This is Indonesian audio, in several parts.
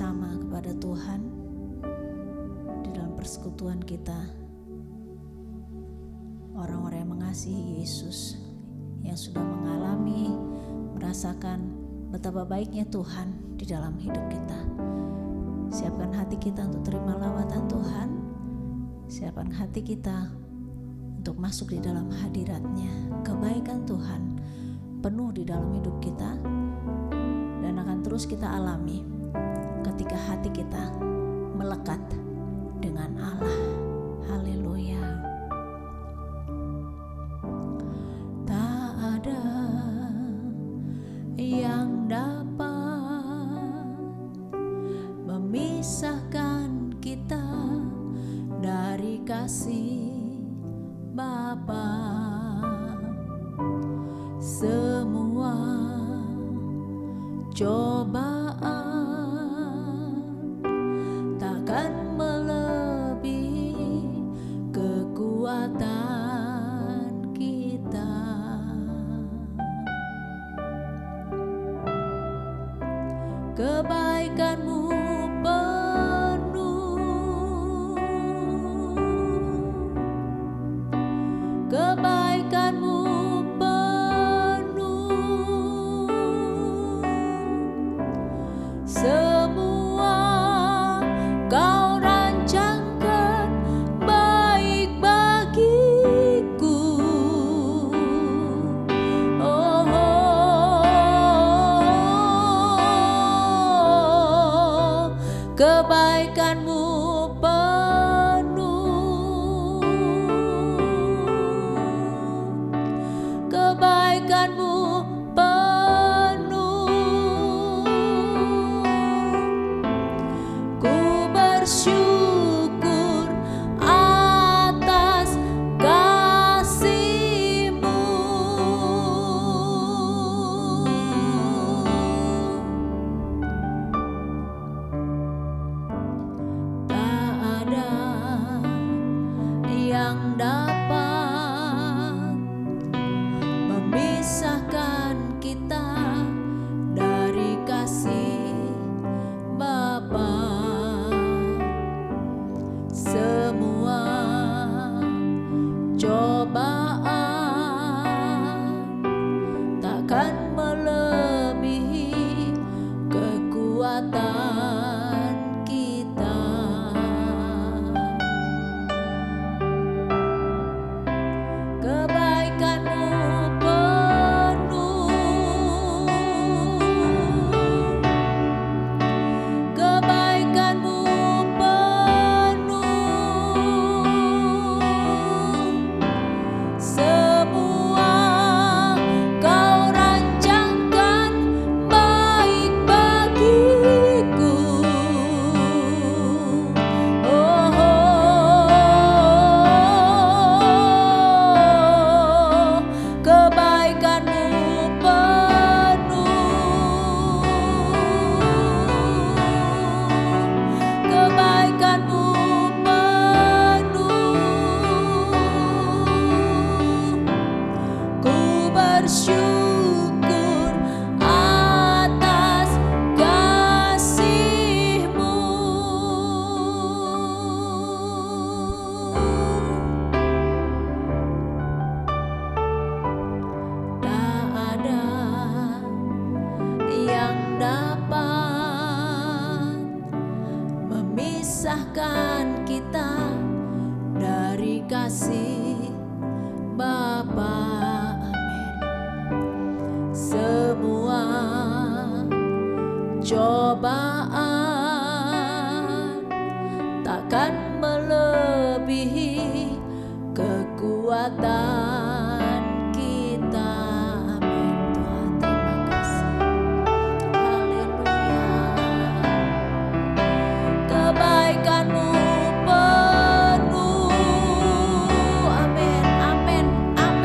bersama kepada Tuhan di dalam persekutuan kita, orang-orang yang mengasihi Yesus, yang sudah mengalami, merasakan betapa baiknya Tuhan di dalam hidup kita. Siapkan hati kita untuk terima lawatan Tuhan. Siapkan hati kita untuk masuk di dalam hadirat-Nya. Kebaikan Tuhan penuh di dalam hidup kita dan akan terus kita alami ketika hati kita melekat dengan Allah. Haleluya. Tak ada yang dapat memisahkan kita dari kasih Bapa. Semua cobaan takkan melebihi kekuatan kita. Kebaikan-Mu penuh, kebaikan-Mu penuh, semua Kau rancangkan baik bagiku. Kebaikan-Mu penuh, kebaikan-Mu penuh. Ku bersyukur atas kasih-Mu. Yang dapat memisahkan kita dari kasih Bapa. Semua cobaan takkan melebihi kekuatan kita. Kebaikan-Mu penuh, kebaikan-Mu penuh, semua Kau rancangkan baik bagiku. Kebaikan-Mu penuh, kebaikan-Mu penuh. Ku bersyukur atas kasih-Mu. Yang dapat memisahkan kita dari kasih Bapa. Amin. Semua cobaan takkan melebihi kekuatan kita. Amin. Tuhan, terima kasih. Haleluya. Kebaikan-Mu penuh. Amin, amin, amin.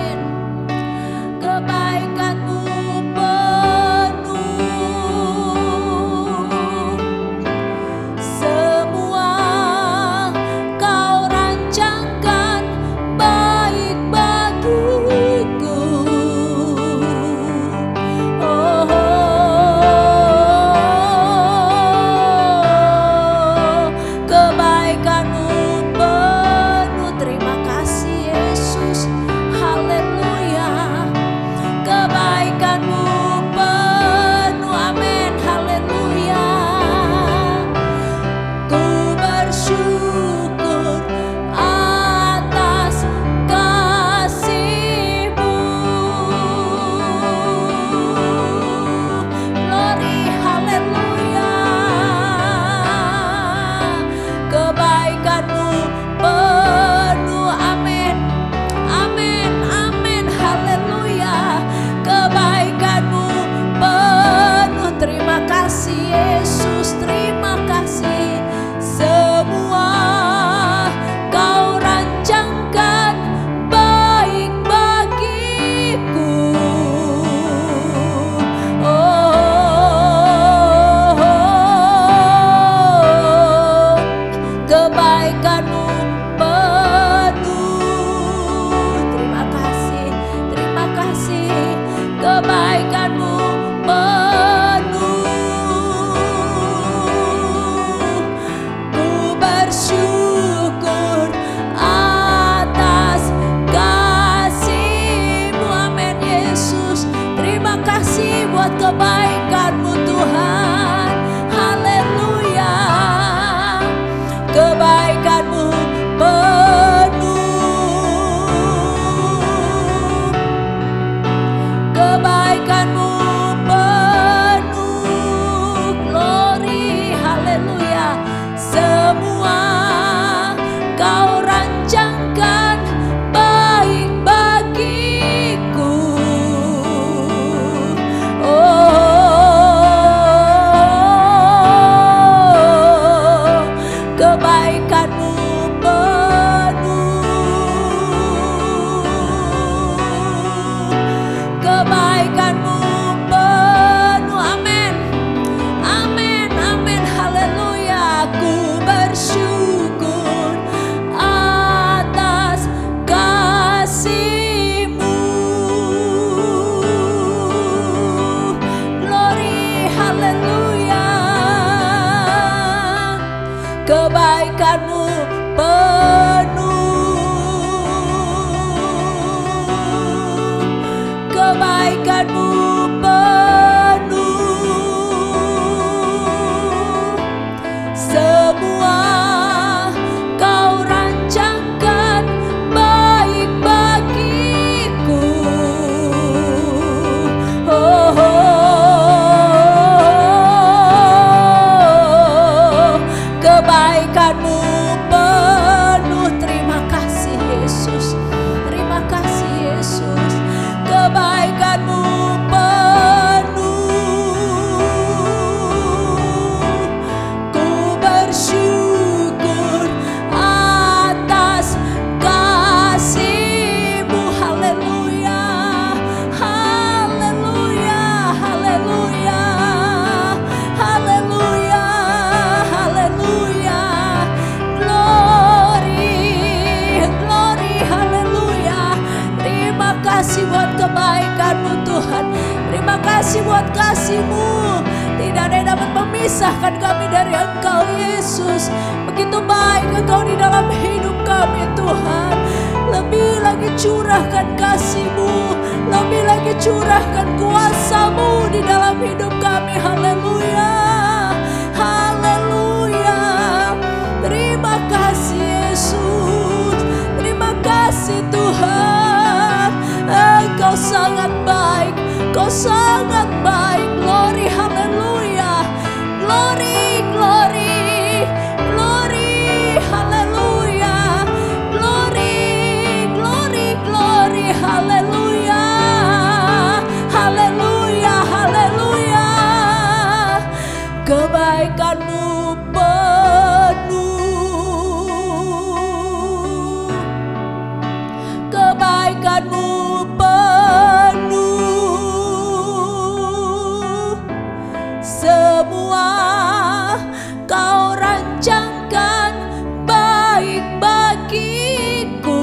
memisahkan kami dari Engkau Yesus. Begitu baik Engkau di dalam hidup kami Tuhan. Lebih lagi curahkan kasih-Mu, lebih lagi curahkan kuasa-Mu di dalam hidup kami. Haleluya, haleluya. Terima kasih Yesus, terima kasih Tuhan. Engkau sangat baik, Kau sangat baik. Glory, haleluya. Glory, glory, glory, haleluya. Glory, glory, glory, haleluya. Haleluya, haleluya. Kebaikan-Mu penuh, kebaikan-Mu penuh. Semua Kau rancangkan baik bagiku.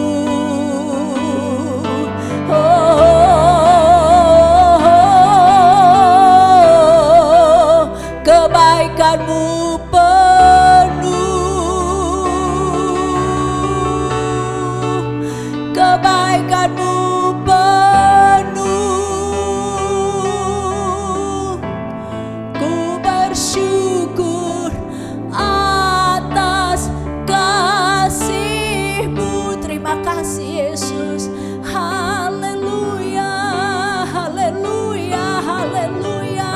Kebaikan-Mu penuh, kebaikan-Mu penuh. Ku bersyukur atas kasih-Mu. Terima kasih Yesus. Haleluya, haleluya, haleluya.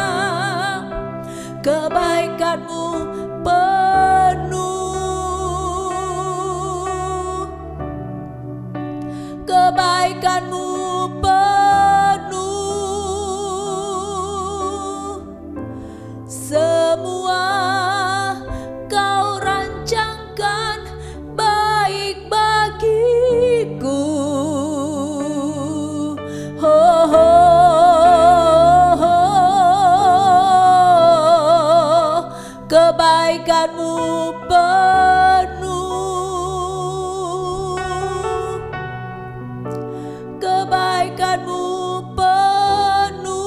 Kebaikan-Mu penuh, kebaikan-Mu penuh. Semua Kau rancangkan baik bagiku. Kebaikan-Mu penuh, kebaikan-Mu penuh.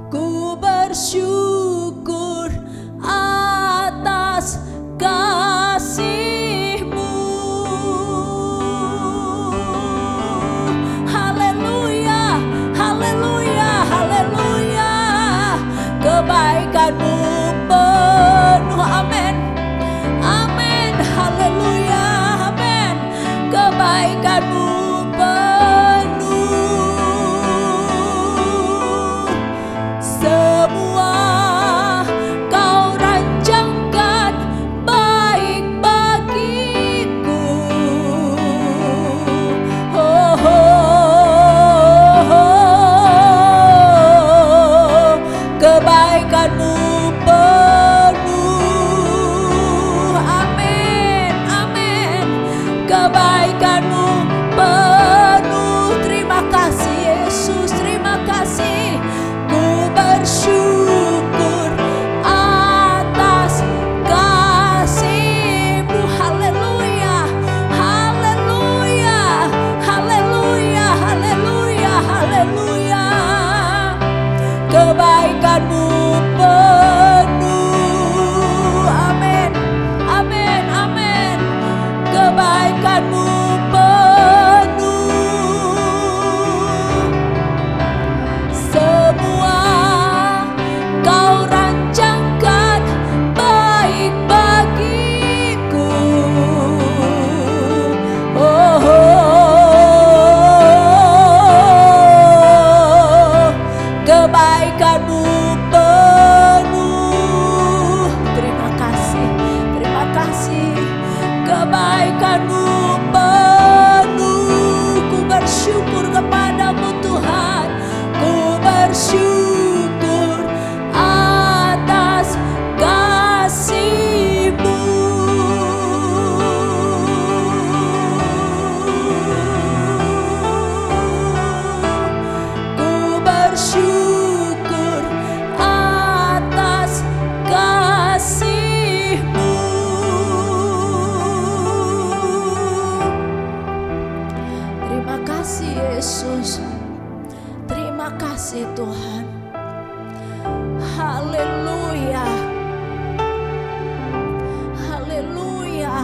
Ku bersyukur atas kasih-Mu. Haleluya, haleluya, haleluya. Kebaikan-Mu penuh, amin, amin, haleluya, amin. Kebaikan-Mu penuh. Semua Kau rancangkan baik bagiku. Kebaikan-Mu penuh, amin, amin. Kebaikan-Mu penuh. Terima kasih Yesus, terima kasih. Ku bersyukur atas kasih-Mu. Haleluya, haleluya, haleluya, haleluya, haleluya. Kebaikan-Mu penuh.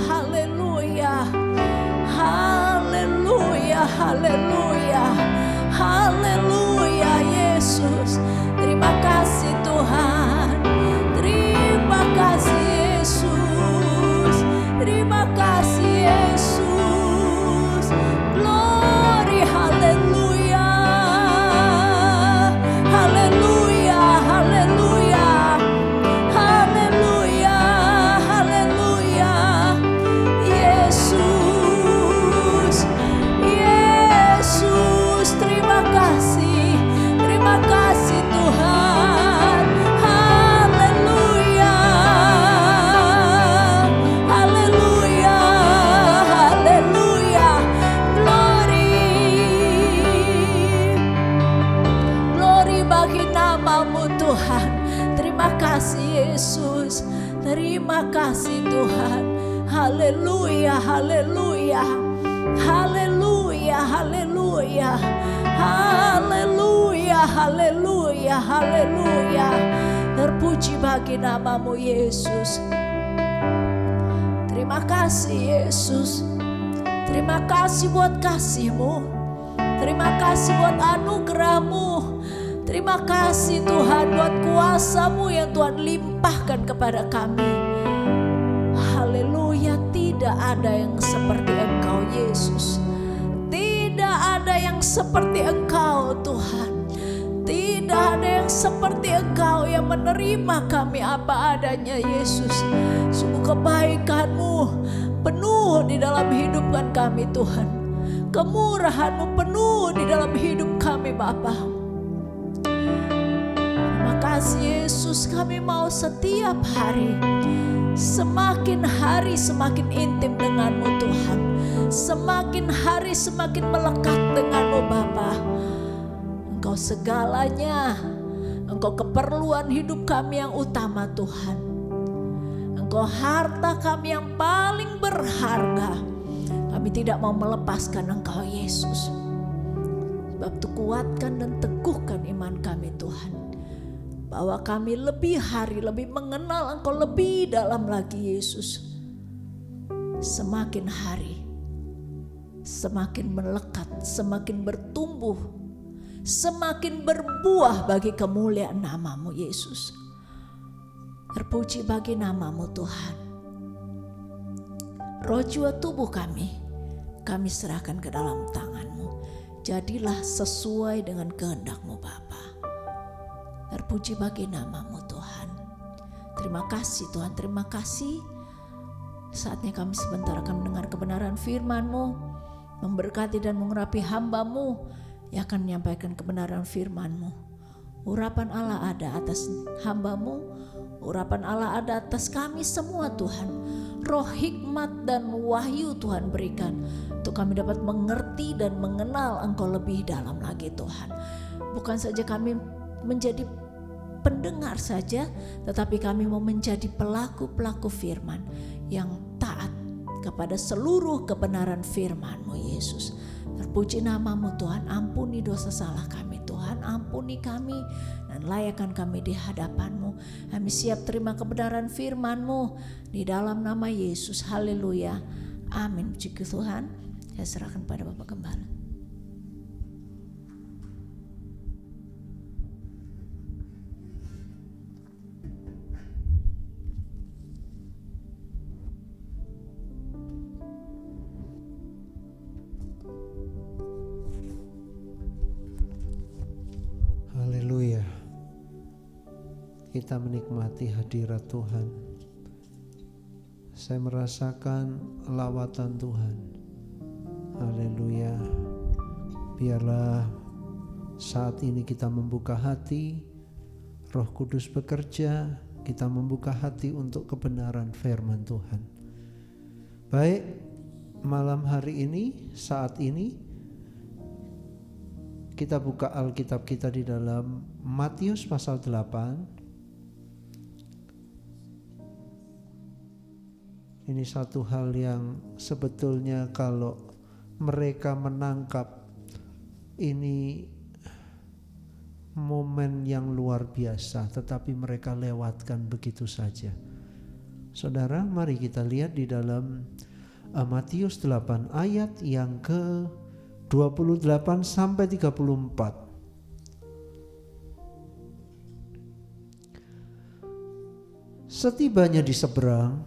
haleluya, haleluya, haleluya, haleluya Yesus. Terima kasih Tuhan, terima kasih Yesus, terima kasih Yesus. Glory, haleluya, haleluya, haleluya, haleluya, haleluya. Yesus, Yesus, terima kasih Tuhan. Haleluya, haleluya, haleluya. Glory bagi namamu Tuhan. Terima kasih Yesus, terima kasih Tuhan. Haleluya, haleluya, haleluya, haleluya, haleluya, haleluya, haleluya. Terpuji bagi namamu Yesus. Terima kasih Yesus, terima kasih buat kasih-Mu, terima kasih buat anugerah-Mu, terima kasih Tuhan buat kuasa-Mu yang Tuhan limpahkan kepada kami. Haleluya, tidak ada yang seperti Engkau Yesus, tidak ada yang seperti Engkau Tuhan, tidak ada yang seperti Engkau yang menerima kami apa adanya Yesus. Sungguh kebaikan-Mu penuh di dalam hidupan kami Tuhan, kemurahan-Mu penuh di dalam hidup kami Bapa. Terima kasih Yesus, kami mau setiap hari, semakin hari semakin intim dengan-Mu Tuhan, semakin hari semakin melekat dengan-Mu Bapa. Engkau segalanya, Engkau keperluan hidup kami yang utama Tuhan, Engkau harta kami yang paling berharga. Kami tidak mau melepaskan Engkau Yesus. Sebab itu kuatkan dan teguhkan iman kami Tuhan, bahwa kami lebih hari lebih mengenal Engkau lebih dalam lagi Yesus. Semakin hari semakin melekat, semakin bertumbuh, semakin berbuah bagi kemuliaan namamu Yesus. Terpuji bagi namamu Tuhan. Roh jiwa tubuh kami serahkan ke dalam tangan-Mu. Jadilah sesuai dengan kehendak-Mu Bapa. Terpuji bagi namamu Tuhan. Terima kasih Tuhan, terima kasih. Saatnya kami sebentar akan mendengar kebenaran firman-Mu, memberkati dan mengurapi hamba-Mu yang akan menyampaikan kebenaran firman-Mu. Urapan Allah ada atas hamba-Mu, urapan Allah ada atas kami semua Tuhan. Roh hikmat dan wahyu Tuhan berikan untuk kami dapat mengerti dan mengenal Engkau lebih dalam lagi Tuhan. Bukan saja kami menjadi pendengar saja, tetapi kami mau menjadi pelaku-pelaku firman yang taat kepada seluruh kebenaran firman-Mu Yesus. Terpuji namamu Tuhan, ampuni dosa salah kami Tuhan, ampuni kami dan layakkan kami di hadapan-Mu. Kami siap terima kebenaran firman-Mu di dalam nama Yesus. Haleluya, amin. Puji Tuhan. Saya serahkan pada Bapak Gembala. Haleluya. Kita menikmati hadirat Tuhan. Saya merasakan lawatan Tuhan. Haleluya. Biarlah saat ini kita membuka hati, Roh Kudus bekerja, kita membuka hati untuk kebenaran firman Tuhan. Baik, malam hari ini, saat ini kita buka Alkitab kita di dalam Matius pasal 8. Ini satu hal yang sebetulnya kalau mereka menangkap ini momen yang luar biasa, tetapi mereka lewatkan begitu saja. Saudara, mari kita lihat di dalam Matius 8 ayat yang ke 28 sampai 34. Setibanya di seberang,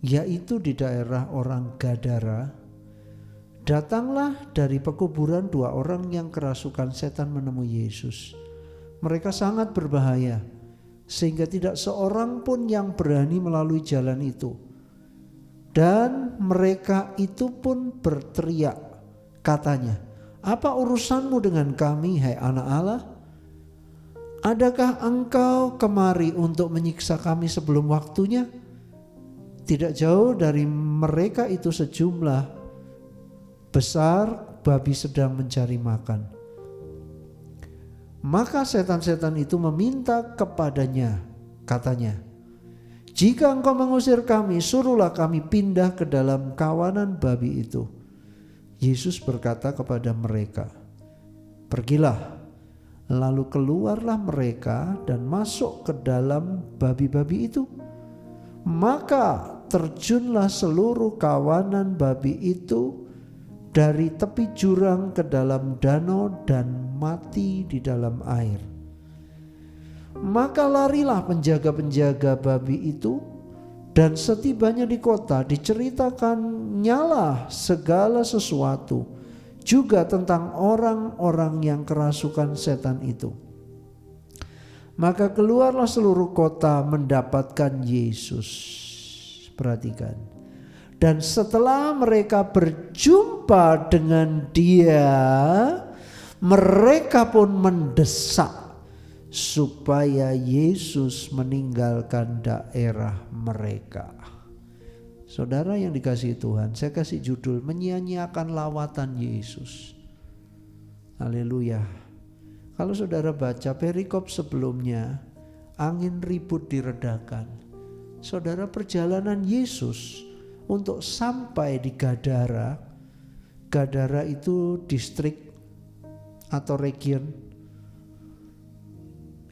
yaitu di daerah orang Gadara, datanglah dari pekuburan 2 orang yang kerasukan setan menemui Yesus. Mereka sangat berbahaya, sehingga tidak seorang pun yang berani melalui jalan itu. Dan mereka itu pun berteriak, katanya, "Apa urusanmu dengan kami, hai anak Allah? Adakah engkau kemari untuk menyiksa kami sebelum waktunya?" Tidak jauh dari mereka itu sejumlah besar babi sedang mencari makan. Maka setan-setan itu meminta kepadanya, katanya, "Jika engkau mengusir kami, suruhlah kami pindah ke dalam kawanan babi itu." Yesus berkata kepada mereka, "Pergilah." Lalu keluarlah mereka dan masuk ke dalam babi-babi itu. Maka terjunlah seluruh kawanan babi itu dari tepi jurang ke dalam danau dan mati di dalam air. Maka larilah penjaga-penjaga babi itu, dan setibanya di kota diceritakannya segala sesuatu juga tentang orang-orang yang kerasukan setan itu. Maka keluarlah seluruh kota mendapatkan Yesus. Perhatikan. Dan setelah mereka berjumpa dengan Dia, mereka pun mendesak supaya Yesus meninggalkan daerah mereka. Saudara yang dikasihi Tuhan, saya kasih judul menyia-nyiakan lawatan Yesus. Haleluya. Kalau saudara baca perikop sebelumnya, angin ribut diredakan. Saudara, perjalanan Yesus untuk sampai di Gadara. Gadara itu distrik atau region.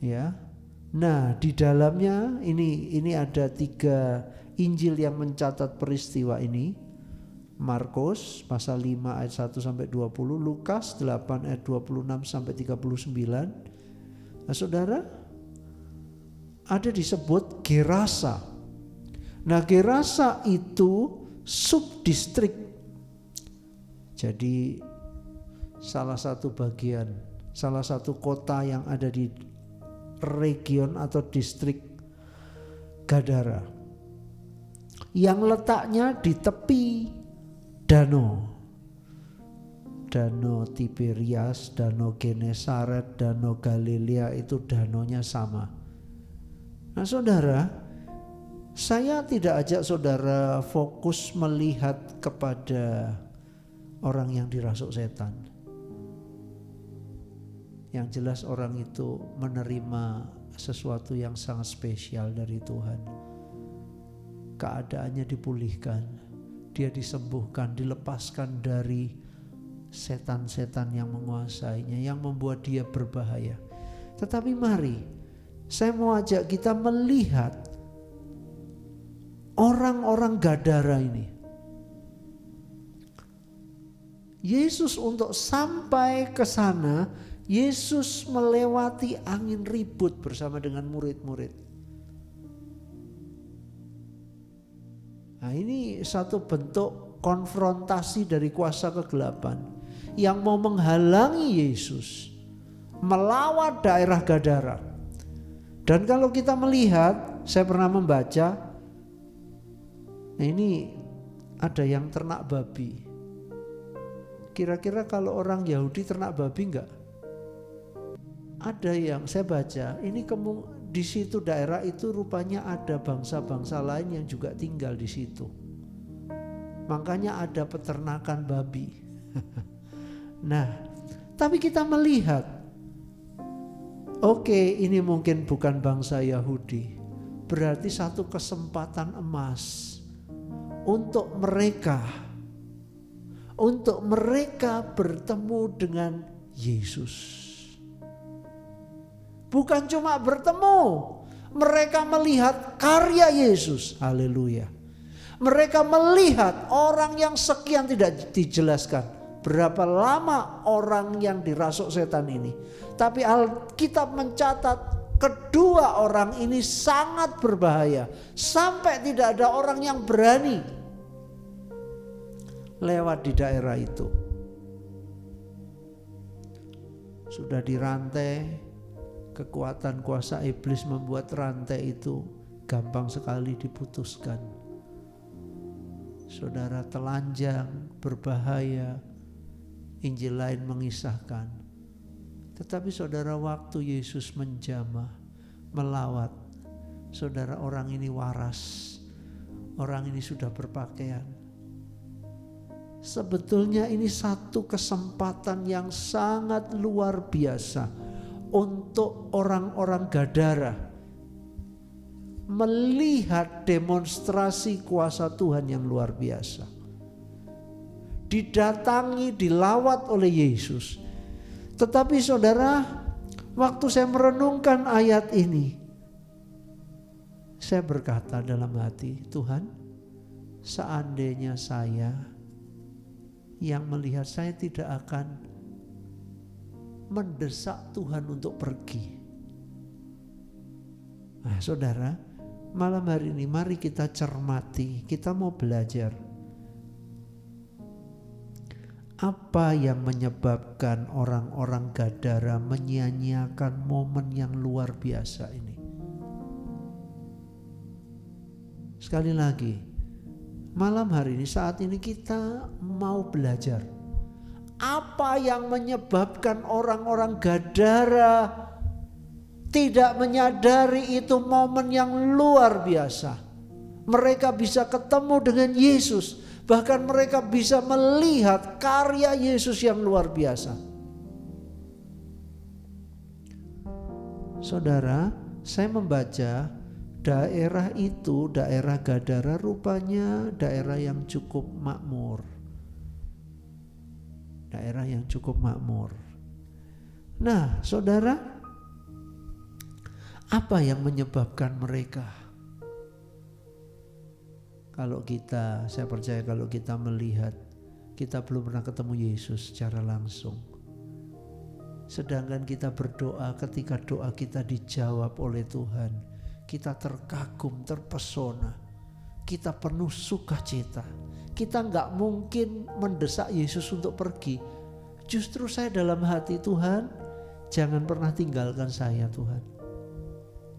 Ya. Nah, di dalamnya ini ada 3 Injil yang mencatat peristiwa ini. Markus pasal 5 ayat 1 sampai 20, Lukas 8 ayat 26 sampai 39. Nah, saudara, ada disebut Gerasa. Nah, Gerasa itu subdistrik. Jadi salah satu bagian, salah satu kota yang ada di region atau distrik Gadara, yang letaknya di tepi danau. Danau Tiberias, danau Genesaret, danau Galilea, itu danaunya sama. Nah, saudara, saya tidak ajak saudara fokus melihat kepada orang yang dirasuk setan. Yang jelas orang itu menerima sesuatu yang sangat spesial dari Tuhan. Keadaannya dipulihkan, dia disembuhkan, dilepaskan dari setan-setan yang menguasainya, yang membuat dia berbahaya. Tetapi mari, saya mau ajak kita melihat orang-orang Gadara ini. Yesus untuk sampai ke sana, Yesus melewati angin ribut bersama dengan murid-murid. Nah, ini satu bentuk konfrontasi dari kuasa kegelapan yang mau menghalangi Yesus melawat daerah Gadara. Dan kalau kita melihat, saya pernah membaca, nah ini ada yang ternak babi. Kira-kira kalau orang Yahudi ternak babi enggak? Ada yang saya baca, ini di situ daerah itu rupanya ada bangsa-bangsa lain yang juga tinggal di situ. Makanya ada peternakan babi. Nah, tapi kita melihat, oke, ini mungkin bukan bangsa Yahudi. Berarti satu kesempatan emas untuk mereka bertemu dengan Yesus. Bukan cuma bertemu, Mereka melihat karya Yesus. Haleluya. Mereka melihat orang yang sekian, tidak dijelaskan berapa lama orang yang dirasuk setan ini. Tapi Alkitab mencatat kedua orang ini sangat berbahaya. Sampai tidak ada orang yang berani lewat di daerah itu. Sudah dirantai, kekuatan kuasa iblis membuat rantai itu gampang sekali diputuskan. Saudara, telanjang, berbahaya, Injil lain mengisahkan. Tetapi saudara, waktu Yesus menjamah, melawat, saudara, orang ini waras, orang ini sudah berpakaian. Sebetulnya ini satu kesempatan yang sangat luar biasa untuk orang-orang Gadara melihat demonstrasi kuasa Tuhan yang luar biasa. Didatangi, dilawat oleh Yesus. Tetapi saudara, waktu saya merenungkan ayat ini, saya berkata dalam hati, Tuhan, seandainya saya yang melihat, saya tidak akan mendesak Tuhan untuk pergi. Nah saudara, malam hari ini mari kita cermati, kita mau belajar. Apa yang menyebabkan orang-orang Gadara menyia-nyiakan momen yang luar biasa ini? Sekali lagi, malam hari ini, saat ini kita mau belajar. Apa yang menyebabkan orang-orang Gadara tidak menyadari itu momen yang luar biasa? Mereka bisa ketemu dengan Yesus, bahkan mereka bisa melihat karya Yesus yang luar biasa. Saudara, saya membaca daerah itu, daerah Gadara, rupanya daerah yang cukup makmur. Daerah yang cukup makmur. Nah, saudara, apa yang menyebabkan mereka? Kalau kita, saya percaya kalau kita melihat, kita belum pernah ketemu Yesus secara langsung. Sedangkan kita berdoa, ketika doa kita dijawab oleh Tuhan, kita terkagum, terpesona, kita penuh sukacita. Kita gak mungkin mendesak Yesus untuk pergi. Justru saya dalam hati, Tuhan, jangan pernah tinggalkan saya Tuhan.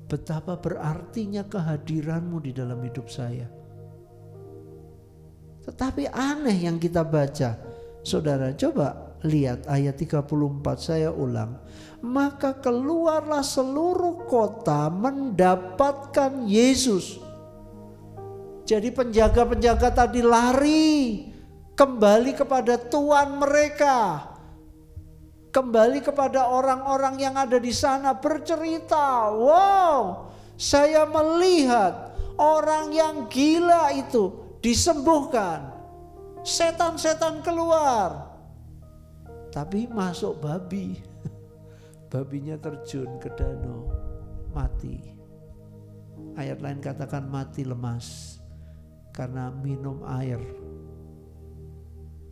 Betapa berartinya kehadiran-Mu di dalam hidup saya. Tetapi aneh yang kita baca. Saudara, coba lihat ayat 34, saya ulang. Maka keluarlah seluruh kota mendapatkan Yesus. Jadi penjaga-penjaga tadi lari kembali kepada tuan mereka. Kembali kepada orang-orang yang ada di sana, bercerita, wow, saya melihat orang yang gila itu disembuhkan. Setan-setan keluar. Tapi masuk babi. Babinya terjun ke danau, mati. Ayat lain katakan mati lemas karena minum air.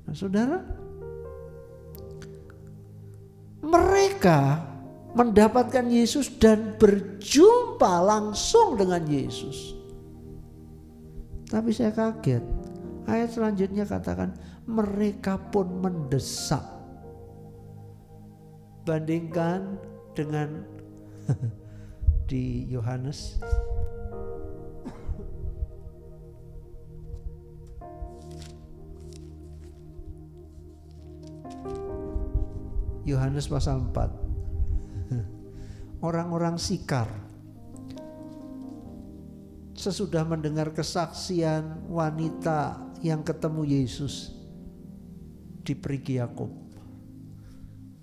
Nah, saudara, mereka mendapatkan Yesus dan berjumpa langsung dengan Yesus. Tapi saya kaget. Ayat selanjutnya katakan mereka pun mendesak. Bandingkan dengan di Yohanes. Yohanes pasal 4. Orang-orang Sikar sesudah mendengar kesaksian wanita yang ketemu Yesus di Perigi Yakub.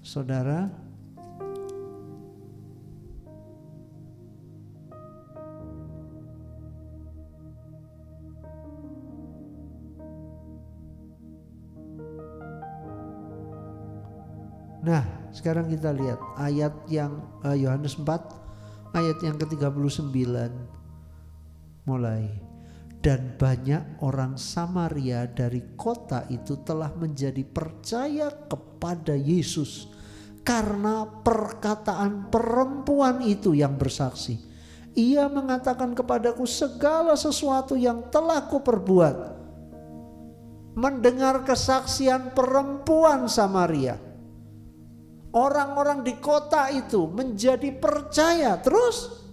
Saudara, nah, sekarang kita lihat ayat yang Yohanes 4 ayat yang ke-39 mulai. Dan banyak orang Samaria dari kota itu telah menjadi percaya kepada Yesus karena perkataan perempuan itu yang bersaksi. Ia mengatakan kepadaku segala sesuatu yang telah kuperbuat. Mendengar kesaksian perempuan Samaria, orang-orang di kota itu menjadi percaya. Terus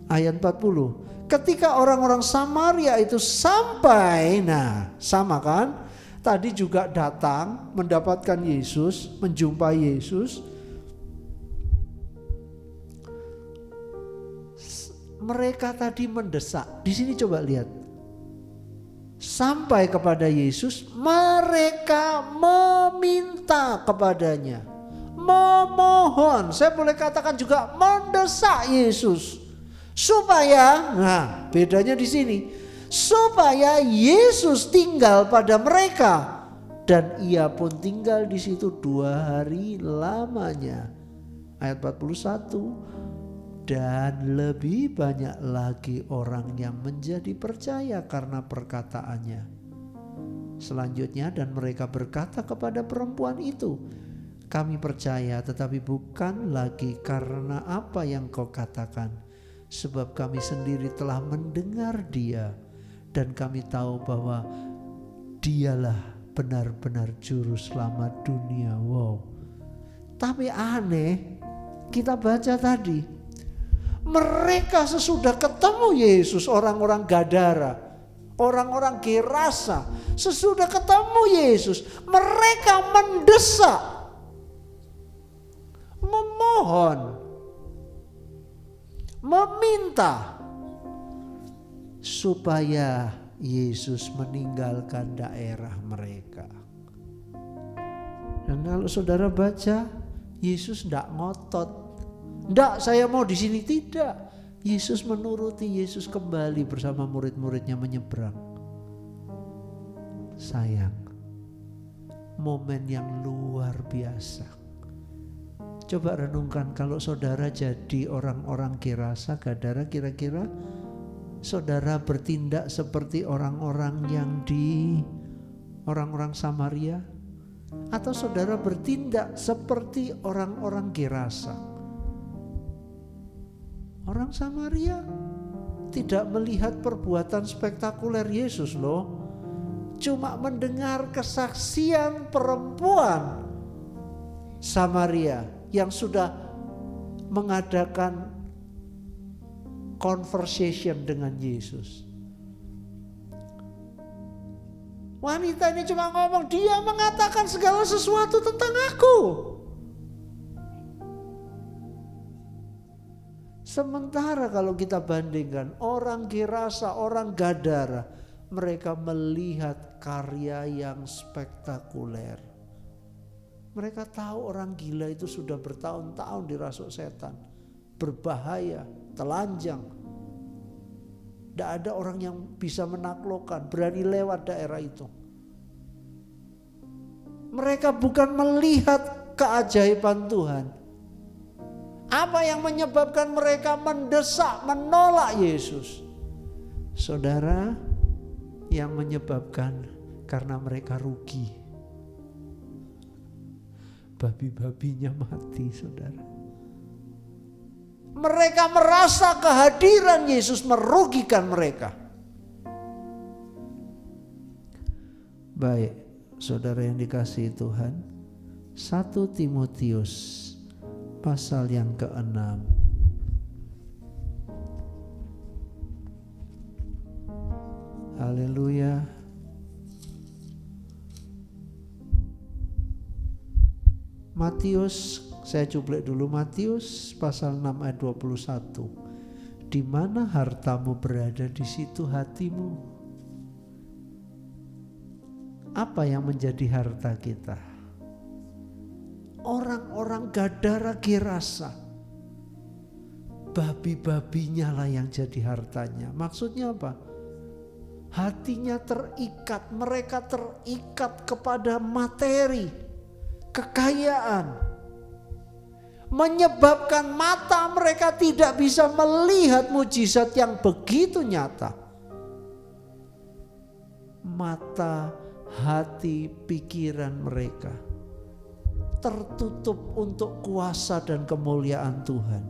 ayat 40. Ketika orang-orang Samaria itu sampai, nah sama kan? Tadi juga datang mendapatkan Yesus, menjumpai Yesus. Mereka tadi mendesak. Di sini coba lihat. Sampai kepada Yesus, mereka meminta kepadanya. Memohon, saya boleh katakan juga mendesak Yesus. Supaya, nah bedanya di sini, supaya Yesus tinggal pada mereka dan ia pun tinggal di situ 2 hari lamanya. Ayat 41, dan lebih banyak lagi orang yang menjadi percaya karena perkataannya. Selanjutnya, dan mereka berkata kepada perempuan itu, kami percaya tetapi bukan lagi karena apa yang kau katakan. Sebab kami sendiri telah mendengar dia dan kami tahu bahwa dialah benar-benar juru selamat dunia. Wow. Tapi aneh, kita baca tadi, mereka sesudah ketemu Yesus, orang-orang Gadara, orang-orang Gerasa, sesudah ketemu Yesus, mereka mendesak, memohon, meminta supaya Yesus meninggalkan daerah mereka. Dan kalau saudara baca, Yesus tidak ngotot, tidak saya mau di sini, tidak. Yesus menuruti, Yesus kembali bersama murid-muridnya menyeberang. Sayang, momen yang luar biasa. Coba renungkan kalau saudara jadi orang-orang Gerasa, Gadara, kira-kira saudara bertindak seperti orang-orang yang di orang-orang Samaria, atau saudara bertindak seperti orang-orang Gerasa? Orang Samaria tidak melihat perbuatan spektakuler Yesus loh, cuma mendengar kesaksian perempuan Samaria yang sudah mengadakan conversation dengan Yesus. Wanita ini cuma ngomong, dia mengatakan segala sesuatu tentang aku. Sementara kalau kita bandingkan orang Gerasa, orang Gadara, mereka melihat karya yang spektakuler. Mereka tahu orang gila itu sudah bertahun-tahun dirasuk setan, berbahaya, telanjang. Tidak ada orang yang bisa menaklukkan, berani lewat daerah itu. Mereka bukan melihat keajaiban Tuhan. Apa yang menyebabkan mereka mendesak, menolak Yesus? Saudara, yang menyebabkan karena mereka rugi. Babi-babinya mati, saudara. Mereka merasa kehadiran Yesus merugikan mereka. Baik, saudara yang dikasihi Tuhan, 1 Timotius pasal yang ke-6. Haleluya. Matius, saya cuplik dulu Matius pasal 6 ayat 21. Di mana hartamu berada, di situ hatimu. Apa yang menjadi harta kita? Orang-orang Gadara, Gerasa, babi-babinya lah yang jadi hartanya. Maksudnya apa? Hatinya terikat, mereka terikat kepada materi, kekayaan. menyebabkan mata mereka tidak bisa melihat mujizat yang begitu nyata. Mata, hati, pikiran mereka tertutup untuk kuasa dan kemuliaan Tuhan.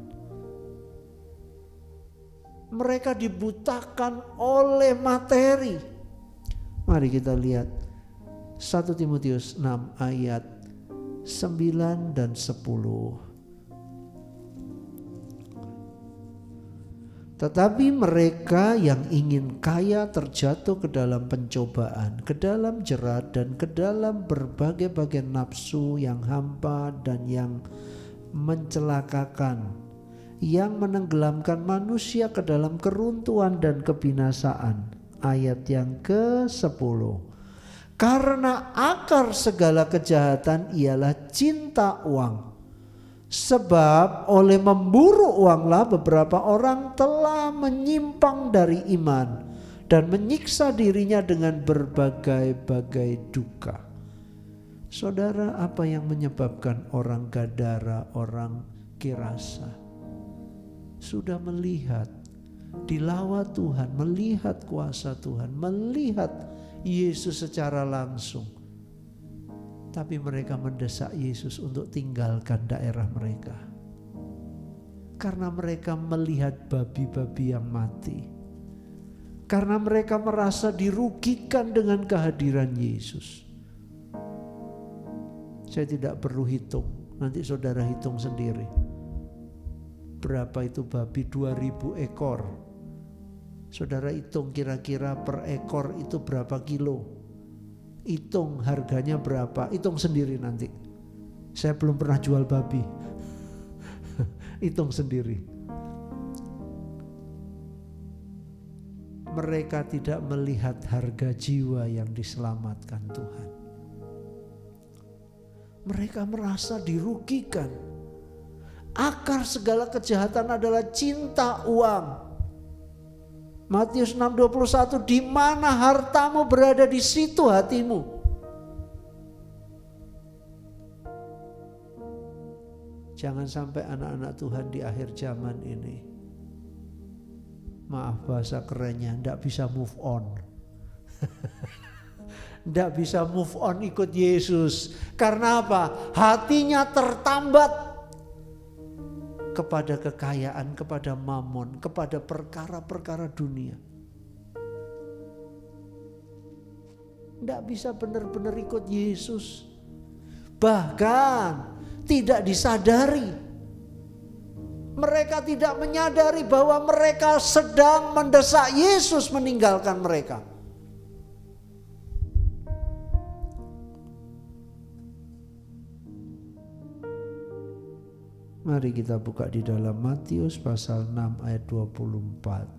Mereka dibutakan oleh materi. Mari kita lihat 1 Timotius 6 ayat 9 dan 10. Tetapi mereka yang ingin kaya terjatuh ke dalam pencobaan, ke dalam jerat, dan ke dalam berbagai-bagai nafsu yang hampa dan yang mencelakakan, yang menenggelamkan manusia ke dalam keruntuhan dan kebinasaan. Ayat yang ke-10. Karena akar segala kejahatan ialah cinta uang. Sebab oleh memburu uanglah beberapa orang telah menyimpang dari iman dan menyiksa dirinya dengan berbagai-bagai duka. Saudara, apa yang menyebabkan orang Gadara, orang Gerasa sudah melihat dilawa Tuhan, melihat kuasa Tuhan, melihat Yesus secara langsung. Tapi mereka mendesak Yesus untuk tinggalkan daerah mereka. Karena mereka melihat babi-babi yang mati. Karena mereka merasa dirugikan dengan kehadiran Yesus. Saya tidak perlu hitung, nanti saudara hitung sendiri. Berapa itu babi? 2000 ekor. Saudara hitung kira-kira per ekor itu berapa kilo. Hitung harganya berapa, hitung sendiri nanti. Saya belum pernah jual babi. Hitung sendiri. Mereka tidak melihat harga jiwa yang diselamatkan Tuhan. Mereka merasa dirugikan. Akar segala kejahatan adalah cinta uang. Matius 6:21, di mana hartamu berada di situ hatimu. Jangan sampai anak-anak Tuhan di akhir zaman ini, maaf bahasa kerennya, tidak bisa move on. Tidak bisa move on ikut Yesus. Karena apa? Hatinya tertambat kepada kekayaan, kepada mamon, kepada perkara-perkara dunia. Tidak bisa benar-benar ikut Yesus. Bahkan tidak disadari. Mereka tidak menyadari bahwa mereka sedang mendesak Yesus meninggalkan mereka. Mari kita buka di dalam Matius pasal 6 ayat 24.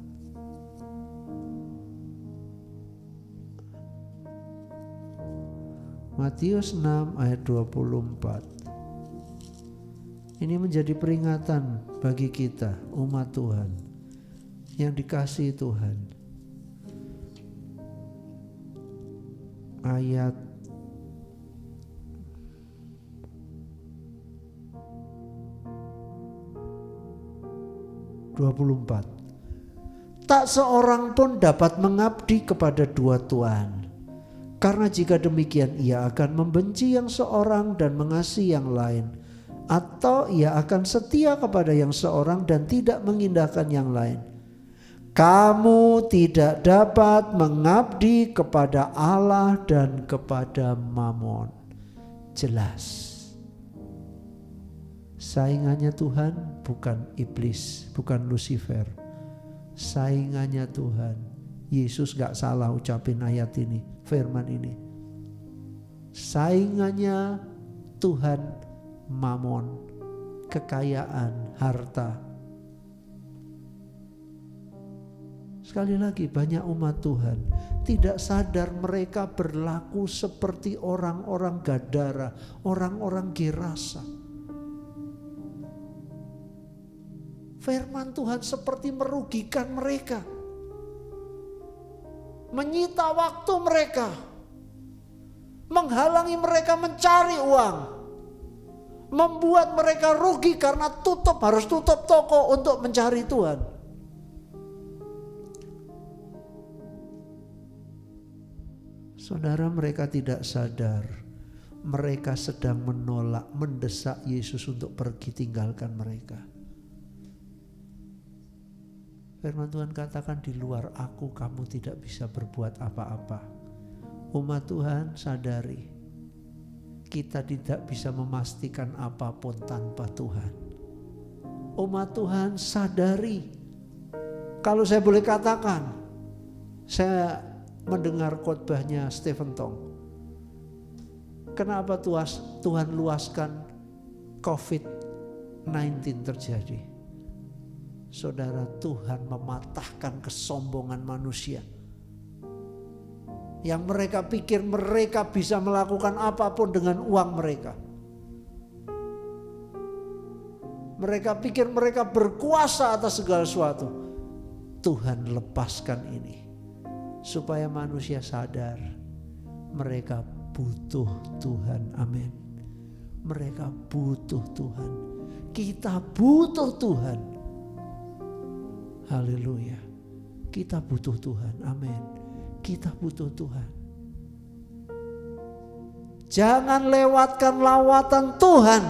Matius 6 ayat 24. Ini menjadi peringatan bagi kita umat Tuhan yang dikasihi Tuhan. Ayat 24. Tak seorang pun dapat mengabdi kepada dua tuan. Karena jika demikian ia akan membenci yang seorang dan mengasihi yang lain. Atau ia akan setia kepada yang seorang dan tidak mengindahkan yang lain. Kamu tidak dapat mengabdi kepada Allah dan kepada Mamon. Jelas. Saingannya Tuhan bukan iblis, bukan Lucifer. Saingannya Tuhan. Yesus gak salah ucapin ayat ini, firman ini. Saingannya Tuhan Mamon, kekayaan, harta. Sekali lagi, banyak umat Tuhan tidak sadar mereka berlaku seperti orang-orang Gadara, orang-orang Gerasa. Firman Tuhan seperti merugikan mereka, menyita waktu mereka, menghalangi mereka mencari uang. membuat mereka rugi karena harus tutup toko untuk mencari Tuhan. Saudara, mereka tidak sadar mereka sedang menolak, mendesak Yesus untuk pergi tinggalkan mereka. Firman Tuhan katakan, di luar aku kamu tidak bisa berbuat apa-apa. Umat Tuhan sadari, kita tidak bisa memastikan apapun tanpa Tuhan. Umat Tuhan sadari, kalau saya boleh katakan, saya mendengar khotbahnya Stephen Tong. Kenapa Tuhan luaskan COVID-19 terjadi? Saudara, Tuhan mematahkan kesombongan manusia. Yang mereka pikir mereka bisa melakukan apapun dengan uang mereka. Mereka pikir mereka berkuasa atas segala sesuatu. Tuhan lepaskan ini supaya manusia sadar mereka butuh Tuhan. Amin. Mereka butuh Tuhan. Kita butuh Tuhan. Haleluya. Kita butuh Tuhan. Amin. Kita butuh Tuhan. Jangan lewatkan lawatan Tuhan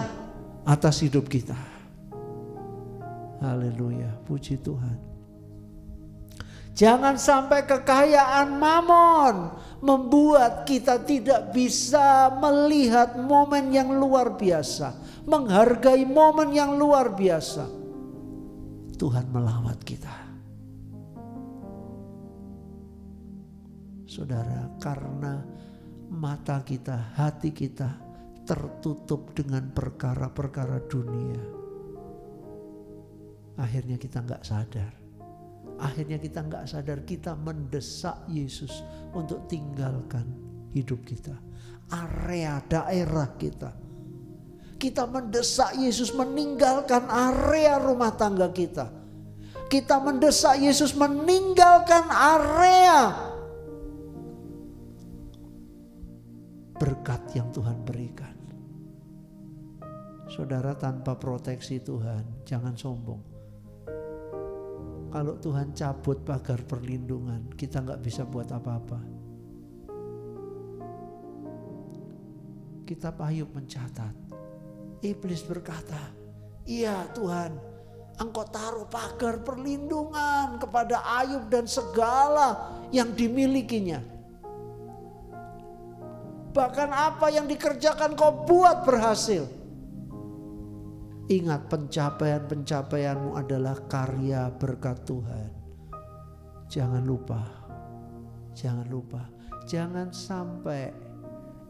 atas hidup kita. Haleluya. Puji Tuhan. Jangan sampai kekayaan mamon membuat kita tidak bisa melihat momen yang luar biasa, menghargai momen yang luar biasa. Tuhan melawat kita. Saudara, karena mata kita, hati kita tertutup dengan perkara-perkara dunia, akhirnya kita gak sadar. Akhirnya kita gak sadar, kita mendesak Yesus untuk tinggalkan hidup kita, area daerah kita. Kita mendesak Yesus meninggalkan area rumah tangga kita. Kita mendesak Yesus meninggalkan area berkat yang Tuhan berikan. Saudara, tanpa proteksi Tuhan, jangan sombong. Kalau Tuhan cabut pagar perlindungan, kita gak bisa buat apa-apa. Kitab Ayub mencatat, iblis berkata, iya Tuhan, Engkau taruh pagar perlindungan kepada Ayub dan segala yang dimilikinya. Bahkan apa yang dikerjakan Kau buat berhasil. Ingat, pencapaian-pencapaianmu adalah karya berkat Tuhan. Jangan lupa. Jangan sampai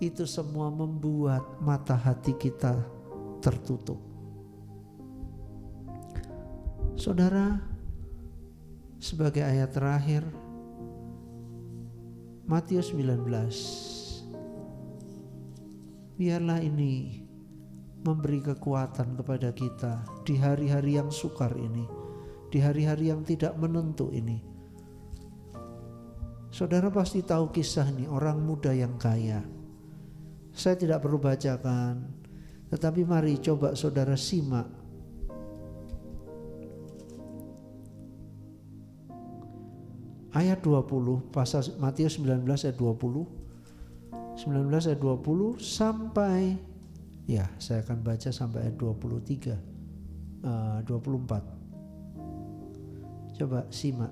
itu semua membuat mata hati kita tertutup. Saudara, sebagai ayat terakhir, Matius 19. Biarlah ini memberi kekuatan kepada kita di hari-hari yang sukar ini, di hari-hari yang tidak menentu ini. Saudara pasti tahu kisah nih, orang muda yang kaya. Saya tidak perlu bacakan, tetapi mari coba saudara simak. Ayat 20, pasal Matius 19 ayat 20. 19 ayat 20 sampai, ya saya akan baca sampai ayat 24. Coba simak.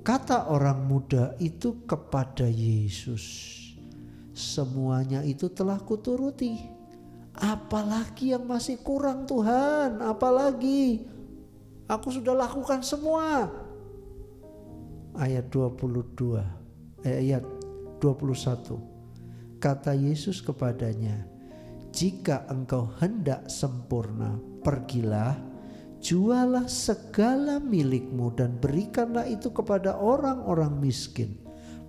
Kata orang muda itu kepada Yesus, semuanya itu telah kuturuti. Apalagi yang masih kurang Tuhan? Apalagi? Aku sudah lakukan semua. Ayat 22, ayat 21. Kata Yesus kepadanya, jika engkau hendak sempurna, pergilah, jualah segala milikmu dan berikanlah itu kepada orang-orang miskin.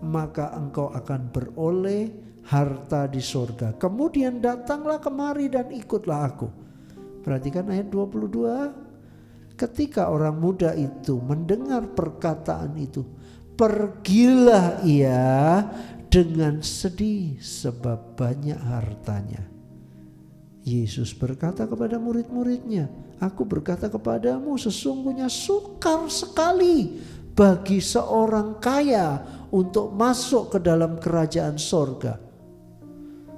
Maka engkau akan beroleh harta di sorga. Kemudian datanglah kemari dan ikutlah aku. Perhatikan ayat 22. Ketika orang muda itu mendengar perkataan itu, pergilah ia dengan sedih sebab banyak hartanya. Yesus berkata kepada murid-muridnya, "Aku berkata kepadamu, sesungguhnya sukar sekali bagi seorang kaya untuk masuk ke dalam kerajaan sorga.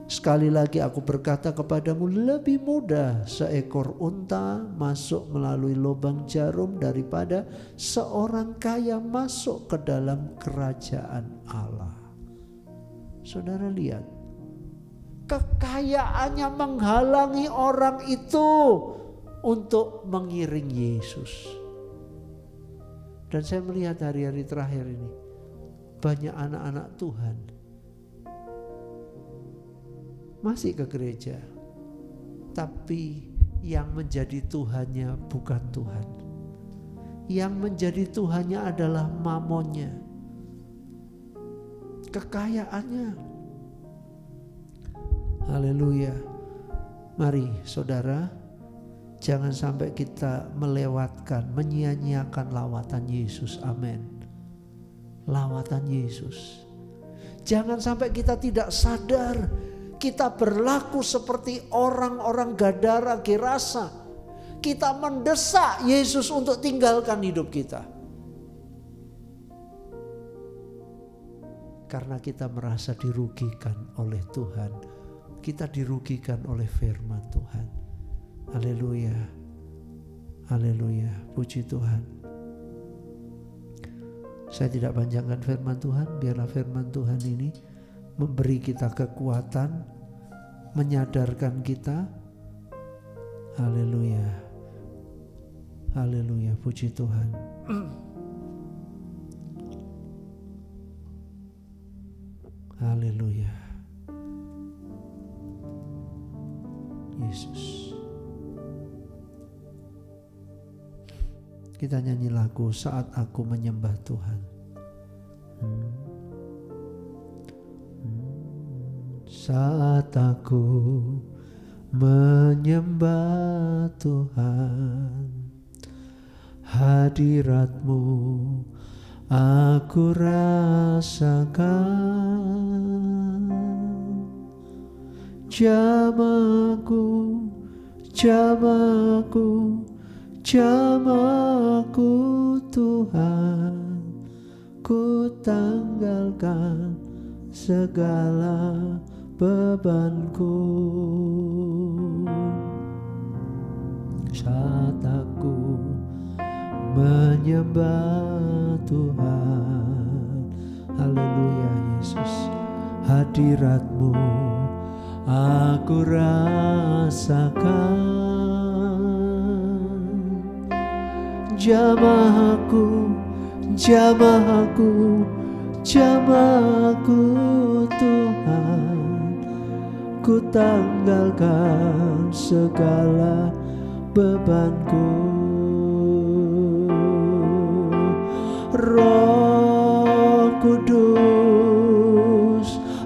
Sekali lagi aku berkata kepadamu, lebih mudah seekor unta masuk melalui lubang jarum daripada seorang kaya masuk ke dalam kerajaan Allah." Saudara lihat, kekayaannya menghalangi orang itu untuk mengiring Yesus. Dan saya melihat hari-hari terakhir ini banyak anak-anak Tuhan masih ke gereja, tapi yang menjadi Tuhannya bukan Tuhan. Yang menjadi Tuhannya adalah mamonnya, kekayaannya. Haleluya. Mari saudara, jangan sampai kita melewatkan, menyia-nyiakan lawatan Yesus. Amin. Lawatan Yesus. Jangan sampai kita tidak sadar kita berlaku seperti orang-orang Gadara, Gerasa. Kita mendesak Yesus untuk tinggalkan hidup kita. Karena kita merasa dirugikan oleh Tuhan. Kita dirugikan oleh firman Tuhan. Haleluya. Haleluya. Puji Tuhan. Saya tidak panjangkan firman Tuhan. Biarlah firman Tuhan ini memberi kita kekuatan, menyadarkan kita. Haleluya. Haleluya. Puji Tuhan. Haleluya. Yesus. Kita nyanyi lagu Saat Aku Menyembah Tuhan. Saat aku menyembah Tuhan, hadirat-Mu aku rasakan. Jamaku, jamaku, jamaku Tuhan, ku tanggalkan segala bebanku. Saat aku menyembah Tuhan, haleluya Yesus, hadirat-Mu aku rasakan. Jamaahku, jamaahku, jamaahku Tuhan, ku tanggalkan segala bebanku. Roh Kudus,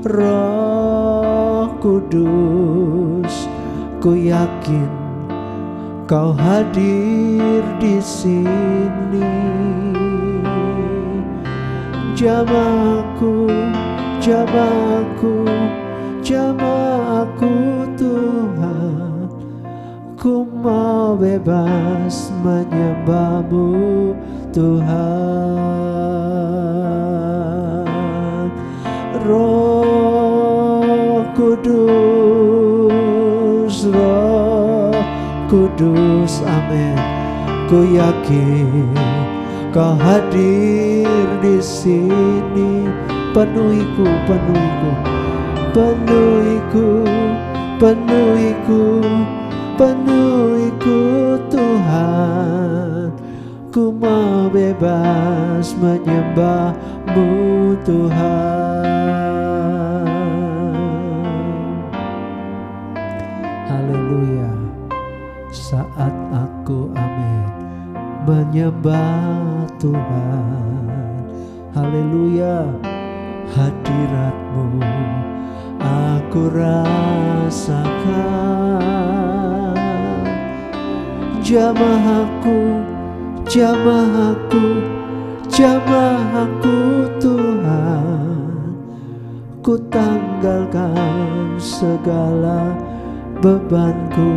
Roh Kudus, ku yakin Kau hadir di sini. Jamaahku, jamaahku, jamaahku Tuhan, ku mau bebas menyembah-Mu Tuhan. Roh Kudus, Roh Kudus, amin. Ku yakin Kau hadir di sini. Penuhiku, penuhiku, penuhiku, penuhiku, penuhiku Tuhan. Ku mau bebas menyembah-Mu Tuhan. Haleluya. Saat aku, amin, menyembah Tuhan, haleluya, hadirat-Mu aku rasakan. Jamaahku, jamaahku, jamaahku Tuhan, ku tanggalkan segala bebanku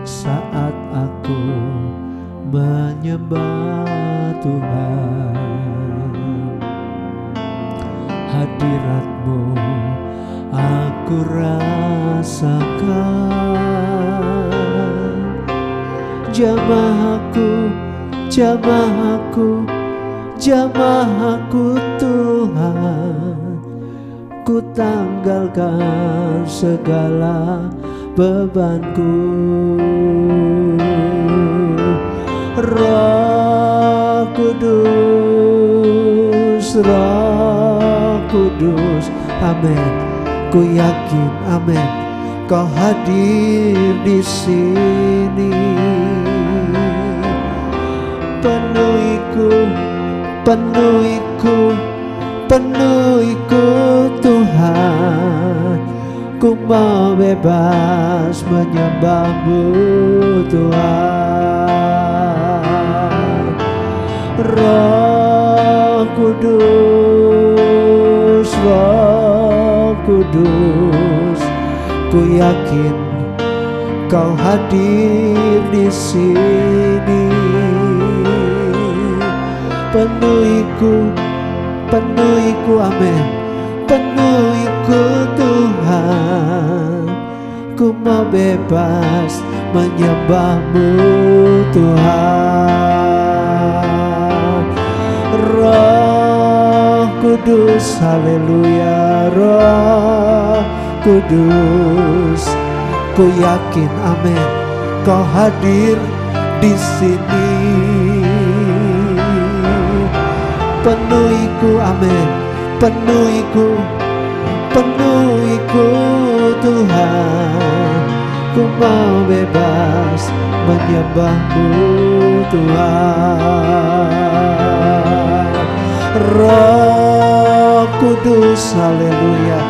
saat aku menyembah Tuhan. Hadirat-Mu aku rasakan. Jamah aku Tuhan, ku tanggalkan segala bebanku. Roh Kudus, amin. Ku yakin, amin, Kau hadir di sini. Penuhiku Tuhan, ku mau bebas menyembah-Mu Tuhan. Roh Kudus, ku yakin Kau hadir di sini. Penuhiku, amin. Penuhiku Tuhan, ku mau bebas menyembah-Mu Tuhan. Roh Kudus, haleluya. Roh Kudus, ku yakin, amin, Kau hadir di sini. Penuhiku, amin. Penuhiku Tuhan, ku mau bebas menyembah-Mu Tuhan. Roh Kudus, haleluya.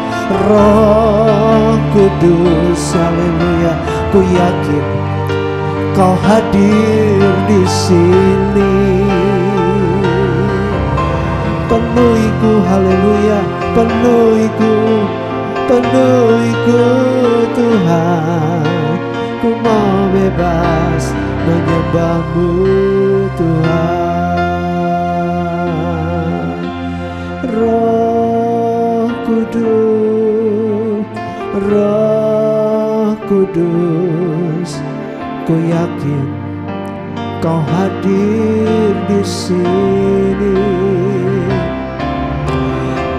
Roh Kudus, haleluya. Ku yakin Kau hadir di sini. Penuhiku, haleluya. Penuhiku Tuhan, ku mau bebas menyembah-Mu Tuhan. Roh Kudus, ku yakin Kau hadir di sini.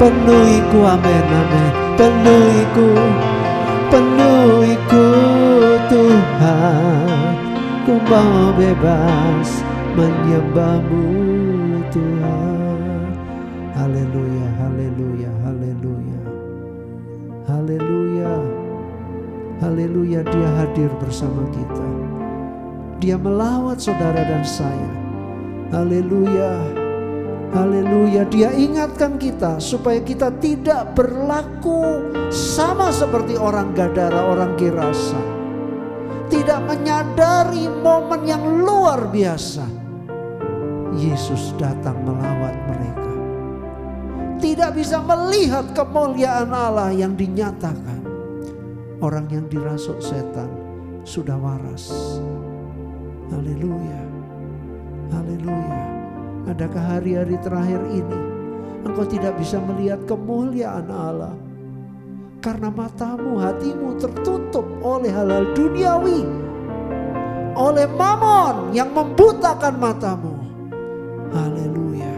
Penuhiku, amin, amin. Penuhiku Tuhan, ku mau bebas menyembah-Mu Tuhan. Haleluya, haleluya, haleluya. Haleluya. Haleluya, Dia hadir bersama kita. Dia melawat saudara dan saya. Haleluya. Haleluya, Dia ingatkan kita supaya kita tidak berlaku sama seperti orang Gadara, orang Gerasa. Tidak menyadari momen yang luar biasa. Yesus datang melawat mereka. Tidak bisa melihat kemuliaan Allah yang dinyatakan. Orang yang dirasuk setan sudah waras. Haleluya. Haleluya. Adakah hari-hari terakhir ini engkau tidak bisa melihat kemuliaan Allah? Karena matamu, hatimu tertutup oleh hal-hal duniawi, oleh mamon yang membutakan matamu. Haleluya.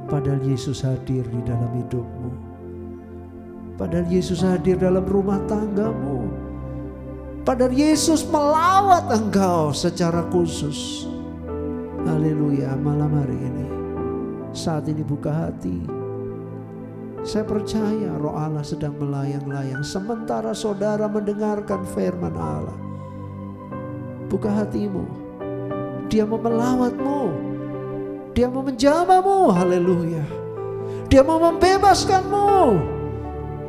Padahal Yesus hadir di dalam hidupmu. Padahal Yesus hadir dalam rumah tanggamu. Padahal Yesus melawat engkau secara khusus. Haleluya, malam hari ini, saat ini buka hati. Saya percaya Roh Allah sedang melayang-layang sementara saudara mendengarkan firman Allah. Buka hatimu. Dia mau melawatmu. Dia mau menjamahmu. Haleluya. Dia mau membebaskanmu.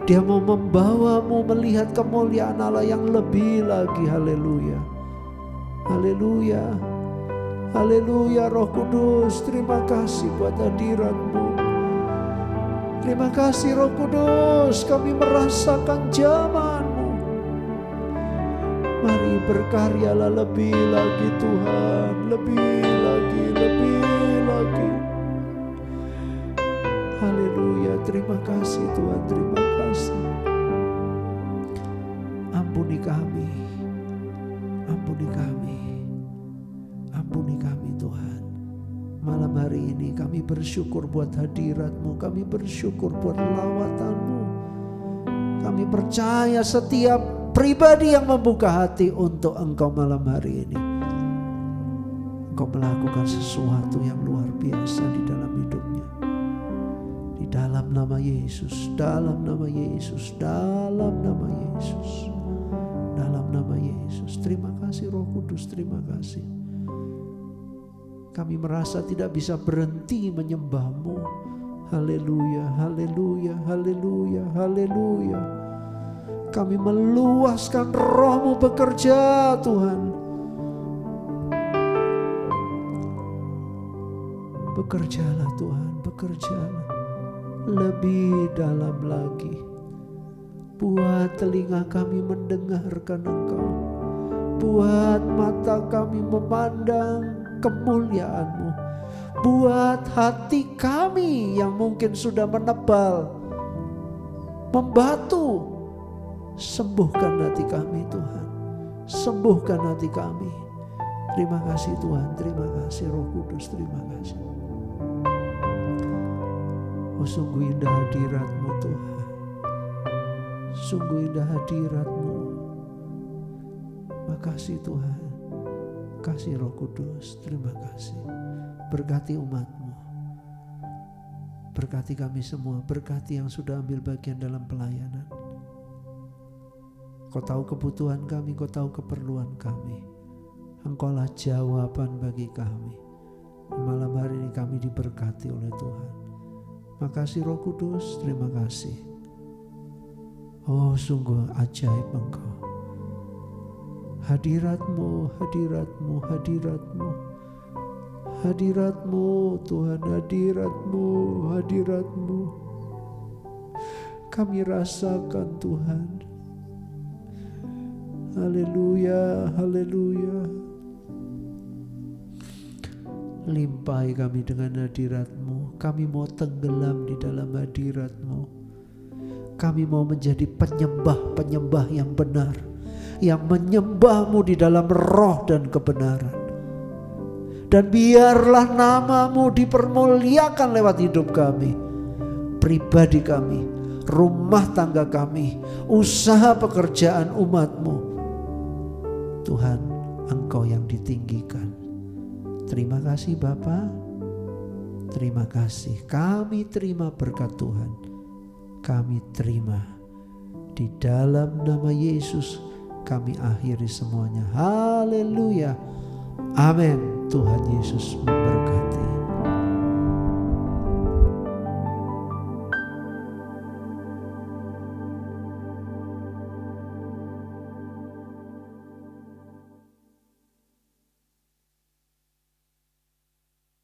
Dia mau membawamu melihat kemuliaan Allah yang lebih lagi. Haleluya. Haleluya. Haleluya. Roh Kudus, terima kasih buat hadirat-Mu. Terima kasih Roh Kudus, kami merasakan zaman-Mu. Mari berkaryalah lebih lagi Tuhan, lebih lagi, lebih lagi. Haleluya, terima kasih Tuhan, terima kasih. Ampuni kami, ampuni kami, ampuni kami Tuhan. Malam hari ini kami bersyukur buat hadirat-Mu, kami bersyukur buat lawatan-Mu. Kami percaya setiap pribadi yang membuka hati untuk Engkau malam hari ini, Engkau melakukan sesuatu yang luar biasa di dalam hidupnya. Di dalam nama Yesus, dalam nama Yesus, dalam nama Yesus, dalam nama Yesus. Terima kasih Roh Kudus, terima kasih. Kami merasa tidak bisa berhenti menyembah-Mu. Haleluya, haleluya, haleluya, haleluya. Kami meluaskan Roh-Mu bekerja Tuhan. Bekerjalah Tuhan, bekerjalah. Lebih dalam lagi. Buat telinga kami mendengarkan Engkau. Buat mata kami memandang kemuliaan-Mu. Buat hati kami yang mungkin sudah menebal, membatu, sembuhkan hati kami Tuhan. Sembuhkan hati kami. Terima kasih Tuhan, terima kasih Roh Kudus, terima kasih. Oh sungguh indah hadirat-Mu Tuhan. Sungguh indah hadirat-Mu. Makasih Tuhan. Kasih Roh Kudus, terima kasih. Berkati umat-Mu. Berkati kami semua, berkati yang sudah ambil bagian dalam pelayanan. Kau tahu kebutuhan kami, Kau tahu keperluan kami. Engkaulah jawaban bagi kami. Malam hari ini kami diberkati oleh Tuhan. Makasih Roh Kudus, terima kasih. Oh sungguh ajaib Engkau. Hadirat-Mu, hadirat-Mu, hadirat-Mu. Hadirat-Mu Tuhan, hadirat-Mu, hadirat-Mu. Kami rasakan Tuhan. Haleluya, haleluya. Limpahi kami dengan hadirat-Mu. Kami mau tenggelam di dalam hadirat-Mu. Kami mau menjadi penyembah-penyembah yang benar, yang menyembah-Mu di dalam roh dan kebenaran. Dan biarlah nama-Mu dipermuliakan lewat hidup kami, pribadi kami, rumah tangga kami, usaha pekerjaan umat-Mu. Tuhan, Engkau yang ditinggikan. Terima kasih Bapa. Terima kasih. Kami terima berkat Tuhan. Kami terima. Di dalam nama Yesus kami akhiri semuanya. Haleluya. Amin. Tuhan Yesus memberkati.